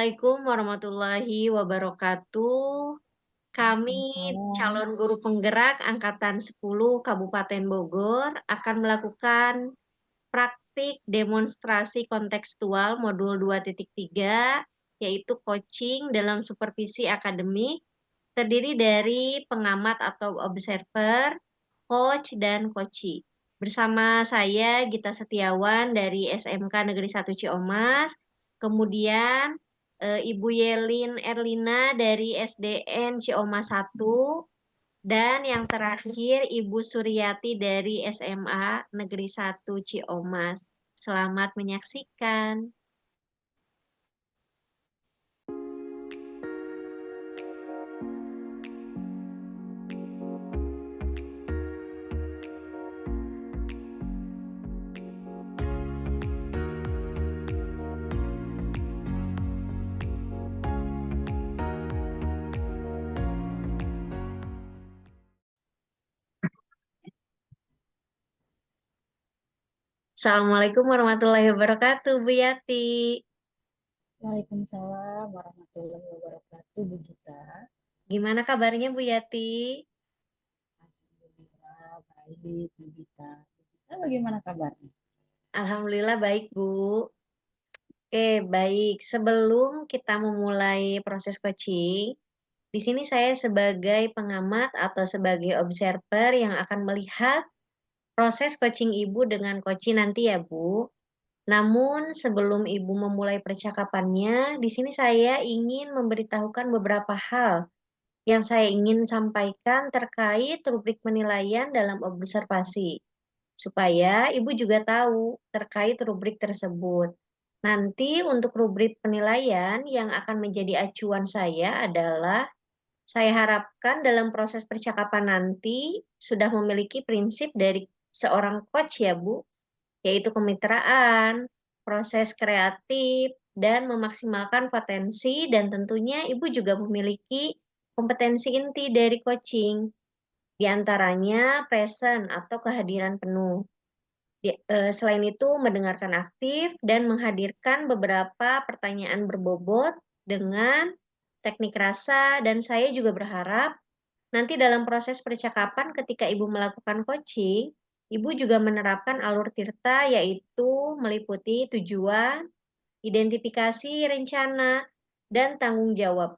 Assalamualaikum warahmatullahi wabarakatuh. Kami Waalaikumsalam. calon guru penggerak angkatan 10 Kabupaten Bogor akan melakukan praktik demonstrasi kontekstual modul 2.3, yaitu coaching dalam supervisi akademik, terdiri dari pengamat atau observer, coach, dan coachee. Bersama saya Gita Setiawan dari SMK Negeri 1 Ciomas, kemudian Ibu Yelin Erlina dari SDN Ciomas 1, dan yang terakhir Ibu Suryati dari SMA Negeri 1 Ciomas. Selamat menyaksikan. Assalamualaikum warahmatullahi wabarakatuh, Bu Yati. Waalaikumsalam warahmatullahi wabarakatuh, Bu Gita. Gimana kabarnya, Bu Yati? Alhamdulillah, baik, Bu Gita. Bu Gita bagaimana kabarnya? Alhamdulillah baik, Bu. Oke, baik. Sebelum kita memulai proses coaching, di sini saya sebagai pengamat atau sebagai observer yang akan melihat proses coaching Ibu dengan coaching nanti ya, Bu. Namun sebelum Ibu memulai percakapannya, di sini saya ingin memberitahukan beberapa hal yang saya ingin sampaikan terkait rubrik penilaian dalam observasi, supaya Ibu juga tahu terkait rubrik tersebut. Nanti untuk rubrik penilaian yang akan menjadi acuan saya adalah saya harapkan dalam proses percakapan nanti sudah memiliki prinsip dari seorang coach ya Bu, yaitu kemitraan, proses kreatif, dan memaksimalkan potensi, dan tentunya Ibu juga memiliki kompetensi inti dari coaching, di antaranya present atau kehadiran penuh. Selain itu, mendengarkan aktif dan menghadirkan beberapa pertanyaan berbobot dengan teknik rasa, dan saya juga berharap nanti dalam proses percakapan ketika Ibu melakukan coaching, Ibu juga menerapkan alur Tirta, yaitu meliputi tujuan, identifikasi, rencana, dan tanggung jawab.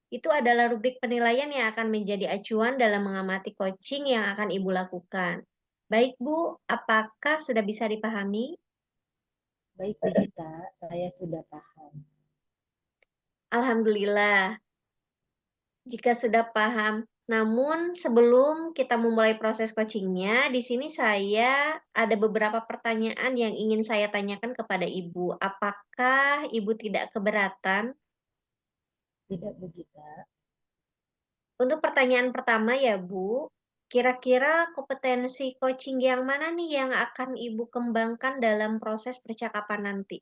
Itu adalah rubrik penilaian yang akan menjadi acuan dalam mengamati coaching yang akan Ibu lakukan. Baik, Bu, apakah sudah bisa dipahami? Baik, Bu Gita, saya sudah paham. Alhamdulillah, jika sudah paham. Namun sebelum kita memulai proses coachingnya, di sini saya ada beberapa pertanyaan yang ingin saya tanyakan kepada Ibu. Apakah Ibu tidak keberatan? Tidak, Bu Gita. Untuk pertanyaan pertama ya, Bu, kira-kira kompetensi coaching yang mana nih yang akan Ibu kembangkan dalam proses percakapan nanti?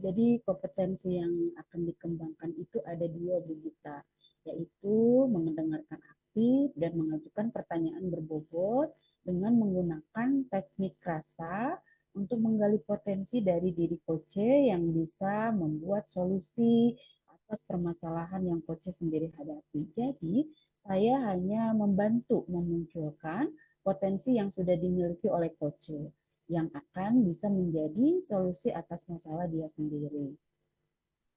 Jadi kompetensi yang akan dikembangkan itu ada dua, Bu Gita, yaitu mendengarkan aktif dan mengajukan pertanyaan berbobot dengan menggunakan teknik rasa untuk menggali potensi dari diri coach yang bisa membuat solusi atas permasalahan yang coach sendiri hadapi. Jadi, saya hanya membantu memunculkan potensi yang sudah dimiliki oleh coach yang akan bisa menjadi solusi atas masalah dia sendiri.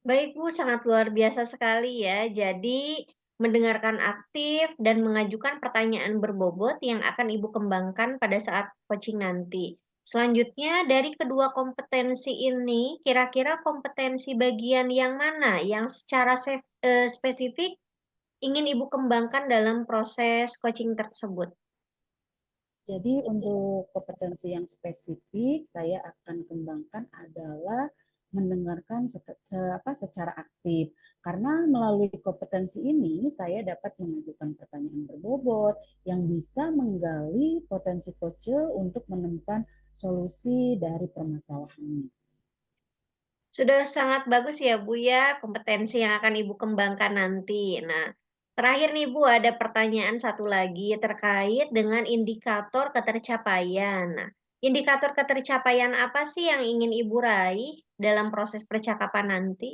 Baik, Bu, sangat luar biasa sekali ya. Jadi, mendengarkan aktif dan mengajukan pertanyaan berbobot yang akan Ibu kembangkan pada saat coaching nanti. Selanjutnya, dari kedua kompetensi ini, kira-kira kompetensi bagian yang mana yang secara spesifik ingin Ibu kembangkan dalam proses coaching tersebut? Jadi untuk kompetensi yang spesifik saya akan kembangkan adalah mendengarkan secara aktif. Karena melalui kompetensi ini saya dapat mengajukan pertanyaan berbobot yang bisa menggali potensi coach untuk menemukan solusi dari permasalahannya. Sudah sangat bagus ya, Bu, ya, kompetensi yang akan Ibu kembangkan nanti. Nah, terakhir nih, Bu, ada pertanyaan satu lagi terkait dengan indikator ketercapaian. Nah, Indikator ketercapaian apa sih yang ingin Ibu raih dalam proses percakapan nanti?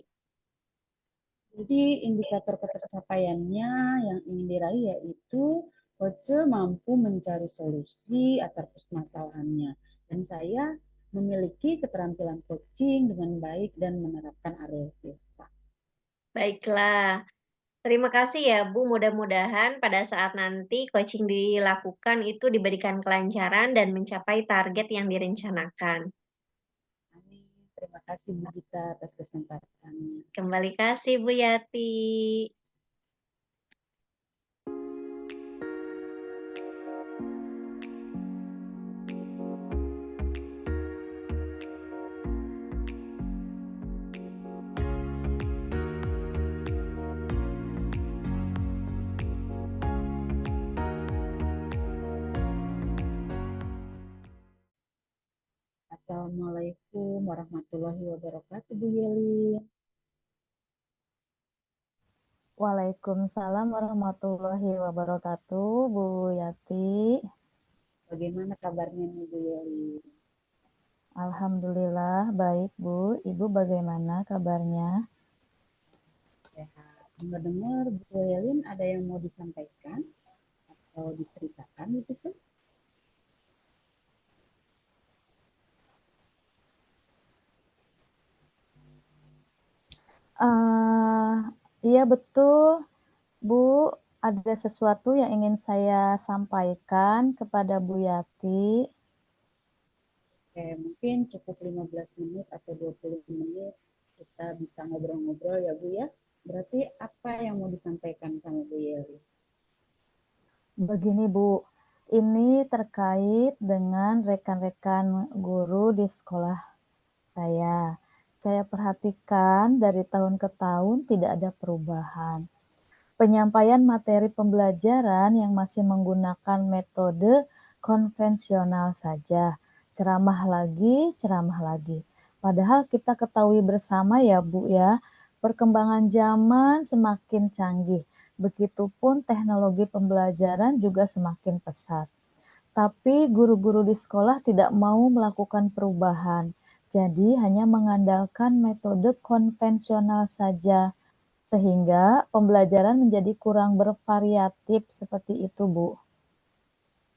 Jadi indikator ketercapaiannya yang ingin diraih yaitu coach mampu mencari solusi atas permasalahannya. Dan saya memiliki keterampilan coaching dengan baik dan menerapkan RLP. Baiklah, terima kasih ya Bu, mudah-mudahan pada saat nanti coaching dilakukan itu diberikan kelancaran dan mencapai target yang direncanakan. Amin. Terima kasih Bu Gita atas kesempatannya. Kembali kasih Bu Yati. Assalamualaikum warahmatullahi wabarakatuh Bu Yeli. Waalaikumsalam warahmatullahi wabarakatuh, Bu Yati. Bagaimana kabarnya nih Bu Yeli? Alhamdulillah baik, Bu. Ibu bagaimana kabarnya? Sehat. Dengar-dengar Bu Yelin ada yang mau disampaikan atau diceritakan gitu? Uh, iya betul, Bu. Ada sesuatu yang ingin saya sampaikan kepada Bu Yati. Oke, mungkin cukup 15 menit atau 20 menit kita bisa ngobrol-ngobrol ya Bu ya. Berarti apa yang mau disampaikan sama Bu Yeli? Begini, Bu. Ini terkait dengan rekan-rekan guru di sekolah saya. Saya perhatikan dari tahun ke tahun tidak ada perubahan. Penyampaian materi pembelajaran yang masih menggunakan metode konvensional saja. Ceramah lagi, ceramah lagi. Padahal kita ketahui bersama ya Bu ya, perkembangan zaman semakin canggih. Begitupun teknologi pembelajaran juga semakin pesat. Tapi guru-guru di sekolah tidak mau melakukan perubahan. Jadi hanya mengandalkan metode konvensional saja. Sehingga pembelajaran menjadi kurang bervariatif seperti itu, Bu.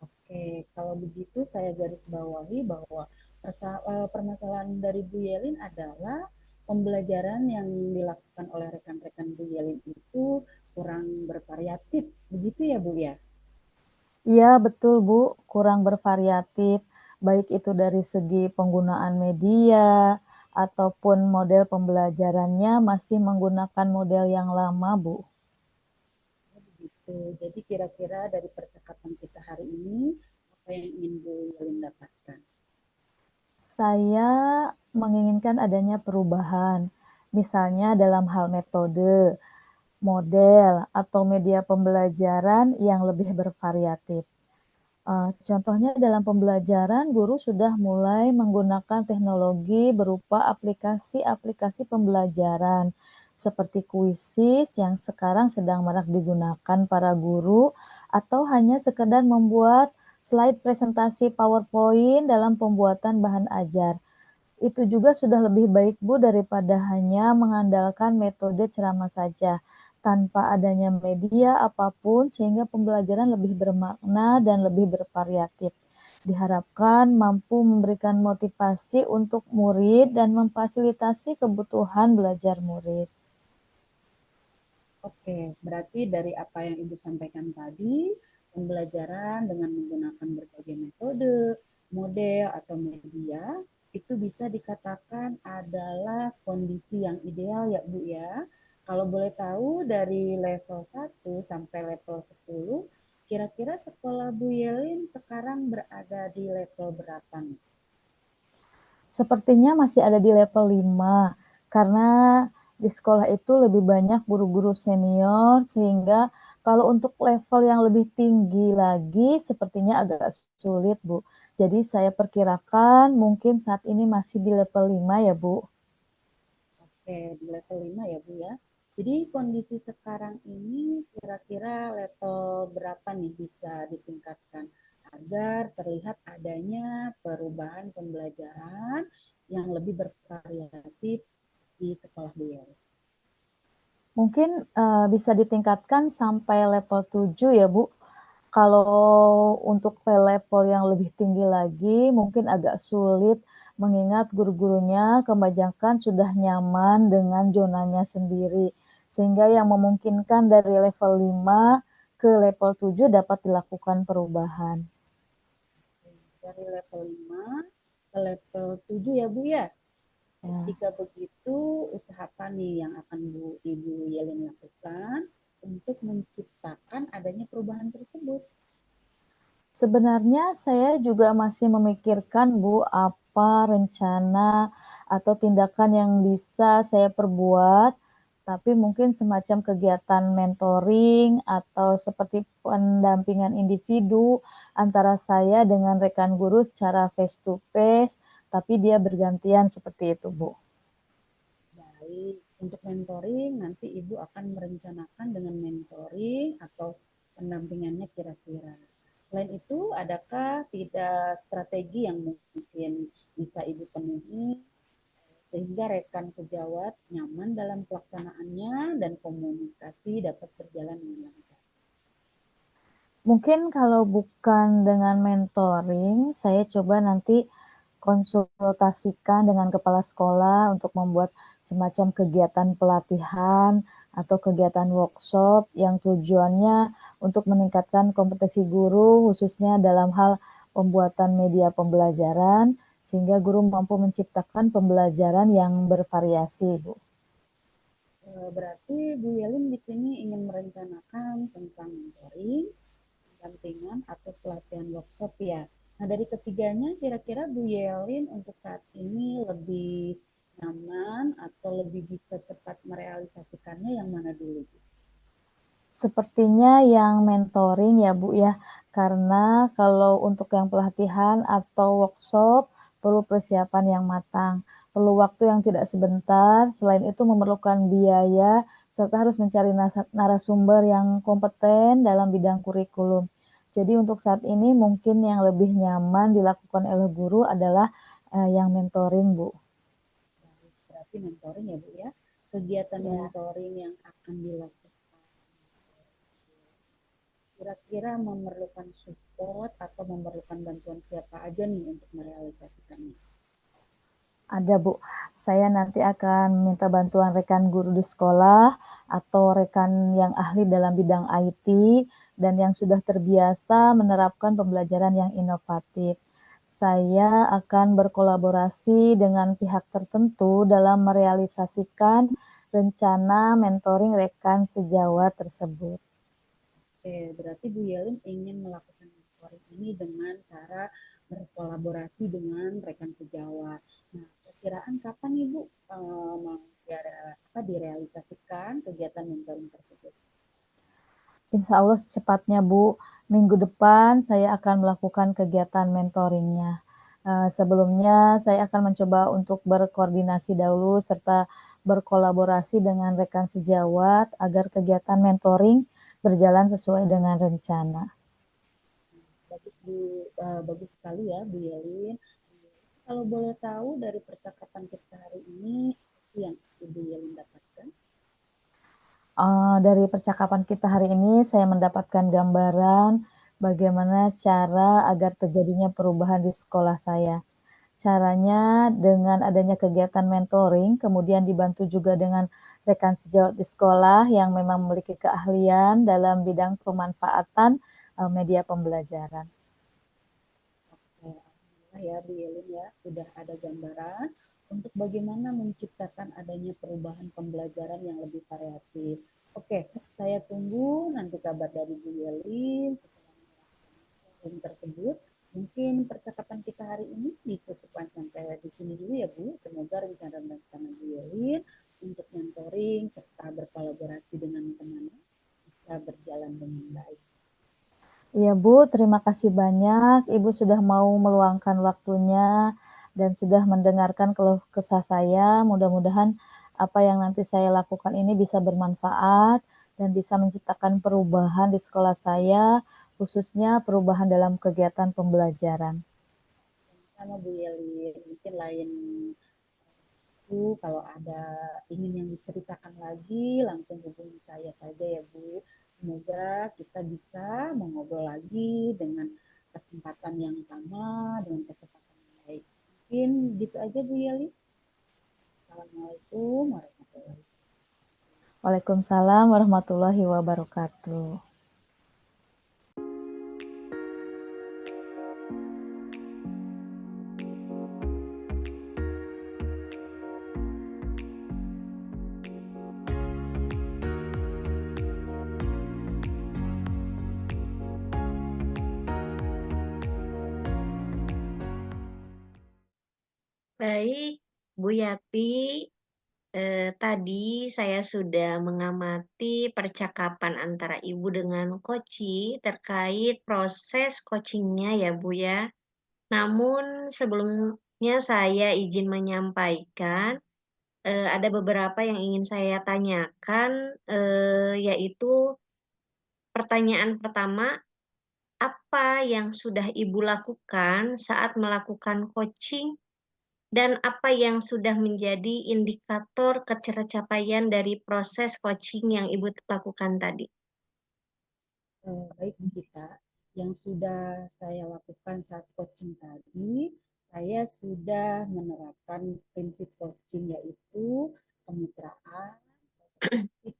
Oke, kalau begitu saya garis bawahi bahwa permasalahan dari Bu Yelin adalah pembelajaran yang dilakukan oleh rekan-rekan Bu Yelin itu kurang bervariatif. Begitu ya Bu ya? Iya, betul, Bu. Kurang bervariatif, baik itu dari segi penggunaan media ataupun model pembelajarannya masih menggunakan model yang lama, Bu. Begitu. Jadi kira-kira dari percakapan kita hari ini, apa yang ingin Bu Yelin dapatkan? Saya menginginkan adanya perubahan, misalnya dalam hal metode, model, atau media pembelajaran yang lebih bervariatif. Contohnya dalam pembelajaran, guru sudah mulai menggunakan teknologi berupa aplikasi-aplikasi pembelajaran seperti Quizzes yang sekarang sedang marak digunakan para guru atau hanya sekedar membuat slide presentasi PowerPoint dalam pembuatan bahan ajar. Itu juga sudah lebih baik, Bu, daripada hanya mengandalkan metode ceramah saja, tanpa adanya media apapun sehingga pembelajaran lebih bermakna dan lebih bervariatif. Diharapkan mampu memberikan motivasi untuk murid dan memfasilitasi kebutuhan belajar murid. Oke, berarti dari apa yang Ibu sampaikan tadi, pembelajaran dengan menggunakan berbagai metode, model, atau media, itu bisa dikatakan adalah kondisi yang ideal ya Bu ya. Kalau boleh tahu dari level 1 sampai level 10, kira-kira sekolah Bu Yelin sekarang berada di level berapa nih? Sepertinya masih ada di level 5, karena di sekolah itu lebih banyak guru-guru senior, sehingga kalau untuk level yang lebih tinggi lagi, sepertinya agak sulit, Bu. Jadi saya perkirakan mungkin saat ini masih di level 5 ya, Bu. Oke, di level 5 ya Bu ya. Jadi kondisi sekarang ini kira-kira level berapa nih bisa ditingkatkan? agar terlihat adanya perubahan pembelajaran yang lebih bervariatif di sekolah Bu Yeli. Mungkin bisa ditingkatkan sampai level 7 ya Bu. Kalau untuk level yang lebih tinggi lagi mungkin agak sulit mengingat guru-gurunya kebanyakan sudah nyaman dengan zonanya sendiri. Sehingga yang memungkinkan dari level 5 ke level 7 dapat dilakukan perubahan. Dari level 5 ke level 7 ya Bu ya. Ya. Jika begitu, usaha apa nih yang akan Ibu Yelin lakukan untuk menciptakan adanya perubahan tersebut? Sebenarnya saya juga masih memikirkan Bu, apa rencana atau tindakan yang bisa saya perbuat, tapi mungkin semacam kegiatan mentoring atau seperti pendampingan individu antara saya dengan rekan guru secara face to face, tapi dia bergantian seperti itu Bu. Baik, untuk mentoring nanti Ibu akan merencanakan dengan mentoring atau pendampingannya kira-kira. Selain itu, adakah tidak strategi yang mungkin bisa Ibu penuhi sehingga rekan sejawat nyaman dalam pelaksanaannya dan komunikasi dapat berjalan dengan lancar? Mungkin kalau bukan dengan mentoring, saya coba nanti konsultasikan dengan kepala sekolah untuk membuat semacam kegiatan pelatihan atau kegiatan workshop yang tujuannya untuk meningkatkan kompetensi guru khususnya dalam hal pembuatan media pembelajaran sehingga guru mampu menciptakan pembelajaran yang bervariasi, Bu. Berarti Bu Yelin di sini ingin merencanakan tentang mentoring, pendampingan atau pelatihan workshop ya. Nah, dari ketiganya kira-kira Bu Yelin untuk saat ini lebih nyaman atau lebih bisa cepat merealisasikannya yang mana dulu? Sepertinya yang mentoring ya Bu ya, karena kalau untuk yang pelatihan atau workshop perlu persiapan yang matang, perlu waktu yang tidak sebentar, selain itu memerlukan biaya, serta harus mencari narasumber yang kompeten dalam bidang kurikulum. Jadi untuk saat ini mungkin yang lebih nyaman dilakukan oleh guru adalah yang mentoring Bu. Berarti mentoring ya Bu ya. Kegiatan Ya. mentoring yang akan dilakukan kira-kira memerlukan support atau memerlukan bantuan siapa aja nih untuk merealisasikannya? Ada Bu, saya nanti akan minta bantuan rekan guru di sekolah atau rekan yang ahli dalam bidang IT dan yang sudah terbiasa menerapkan pembelajaran yang inovatif. Saya akan berkolaborasi dengan pihak tertentu dalam merealisasikan rencana mentoring rekan sejawat tersebut. Oke, berarti Bu Yelin ingin melakukan mentoring ini dengan cara berkolaborasi dengan rekan sejawat. Nah, perkiraan kapan nih Bu mau direalisasikan kegiatan mentoring tersebut? Insya Allah secepatnya Bu, minggu depan saya akan melakukan kegiatan mentoringnya. Sebelumnya saya akan mencoba untuk berkoordinasi dahulu serta berkolaborasi dengan rekan sejawat agar kegiatan mentoring berjalan sesuai dengan rencana. Bagus Bu, bagus sekali ya Bu Yelin. Kalau boleh tahu dari percakapan kita hari ini, apa yang Ibu Yelin dapatkan? Dari percakapan kita hari ini saya mendapatkan gambaran bagaimana cara agar terjadinya perubahan di sekolah saya. Caranya dengan adanya kegiatan mentoring, kemudian dibantu juga dengan rekan sejawat di sekolah yang memang memiliki keahlian dalam bidang pemanfaatan media pembelajaran. Oke, alhamdulillah ya Bu Yelin ya, sudah ada gambaran untuk bagaimana menciptakan adanya perubahan pembelajaran yang lebih variatif. Oke, saya tunggu nanti kabar dari Bu Yelin setelah melakukan tersebut. Mungkin percakapan kita hari ini disukupkan sampai di sini dulu ya Bu. Semoga rencana-rencana Bu Yelin untuk mentoring serta berkolaborasi dengan teman bisa berjalan dengan baik. Iya Bu, terima kasih banyak. Ibu sudah mau meluangkan waktunya dan sudah mendengarkan keluh kesah saya. Mudah-mudahan apa yang nanti saya lakukan ini bisa bermanfaat dan bisa menciptakan perubahan di sekolah saya, khususnya perubahan dalam kegiatan pembelajaran. Sama Bu Yeli, mungkin lain kalau ada ingin yang diceritakan lagi, langsung hubungi saya saja ya Bu. Semoga kita bisa mengobrol lagi dengan kesempatan yang sama, dengan kesempatan yang baik. Mungkin gitu aja Bu Yeli. Assalamualaikum warahmatullahi wabarakatuh. Waalaikumsalam warahmatullahi wabarakatuh. Baik, Bu Yati, tadi saya sudah mengamati percakapan antara Ibu dengan Koci terkait proses coachingnya ya Bu ya. Namun sebelumnya saya izin menyampaikan, ada beberapa yang ingin saya tanyakan, yaitu pertanyaan pertama, apa yang sudah Ibu lakukan saat melakukan coaching dan apa yang sudah menjadi indikator ketercapaian dari proses coaching yang Ibu lakukan tadi? Baik Bu Gita, yang sudah saya lakukan saat coaching tadi, saya sudah menerapkan prinsip coaching yaitu kemitraan,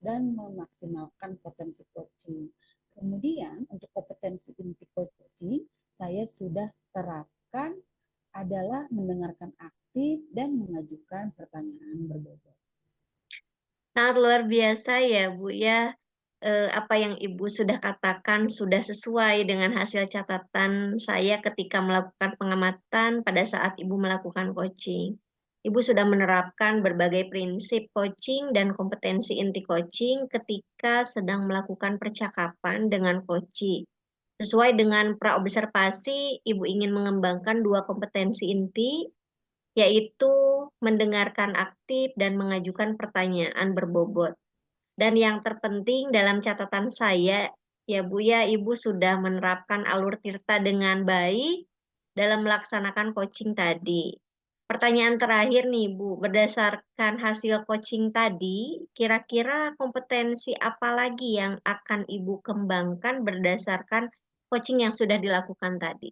dan memaksimalkan potensi coaching. Kemudian untuk kompetensi inti coaching, saya sudah terapkan adalah mendengarkan aktif dan mengajukan pertanyaan berbobot. Sangat luar biasa ya Bu ya, apa yang Ibu sudah katakan sudah sesuai dengan hasil catatan saya ketika melakukan pengamatan pada saat Ibu melakukan coaching. Ibu sudah menerapkan berbagai prinsip coaching dan kompetensi inti coaching ketika sedang melakukan percakapan dengan coaching. Sesuai dengan praobservasi, Ibu ingin mengembangkan dua kompetensi inti, yaitu mendengarkan aktif dan mengajukan pertanyaan berbobot. Dan yang terpenting dalam catatan saya, ya Bu ya, Ibu sudah menerapkan alur tirta dengan baik dalam melaksanakan coaching tadi. Pertanyaan terakhir nih Bu, berdasarkan hasil coaching tadi, kira-kira kompetensi apa lagi yang akan Ibu kembangkan berdasarkan coaching yang sudah dilakukan tadi?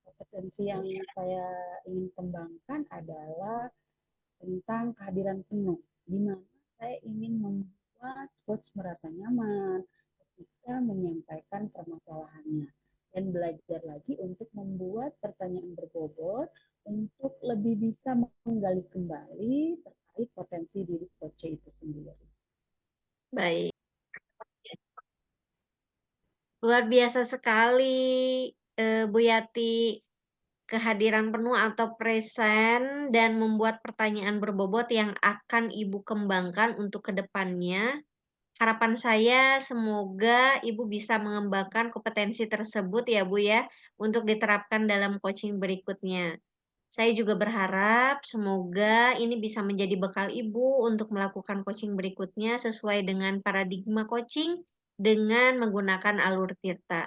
Kompetensi yang saya ingin kembangkan adalah tentang kehadiran penuh, di mana saya ingin membuat coach merasa nyaman ketika menyampaikan permasalahannya dan belajar lagi untuk membuat pertanyaan berbobot untuk lebih bisa menggali kembali terkait potensi diri coach itu sendiri. Baik. Luar biasa sekali, Bu Yati, kehadiran penuh atau present dan membuat pertanyaan berbobot yang akan Ibu kembangkan untuk kedepannya. Harapan saya semoga Ibu bisa mengembangkan kompetensi tersebut ya Bu ya, untuk diterapkan dalam coaching berikutnya. Saya juga berharap semoga ini bisa menjadi bekal Ibu untuk melakukan coaching berikutnya sesuai dengan paradigma coaching dengan menggunakan alur tirta.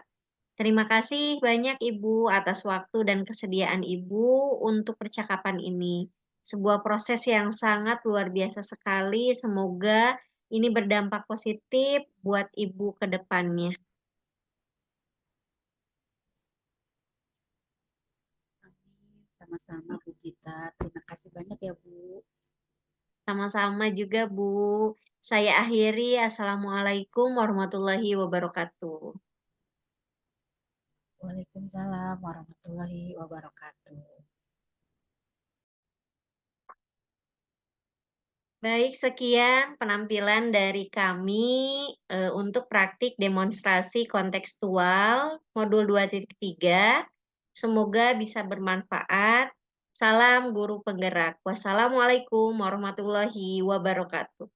Terima kasih banyak Ibu atas waktu dan kesediaan Ibu untuk percakapan ini. Sebuah proses yang sangat luar biasa sekali. Semoga ini berdampak positif buat Ibu ke depannya. Amin. Sama-sama Bu Gita. Terima kasih banyak ya Bu. Sama-sama juga Bu. Saya akhiri. Assalamualaikum warahmatullahi wabarakatuh. Waalaikumsalam warahmatullahi wabarakatuh. Baik, sekian penampilan dari kami untuk praktik demonstrasi kontekstual modul 2.3. Semoga bisa bermanfaat. Salam guru penggerak. Wassalamualaikum warahmatullahi wabarakatuh.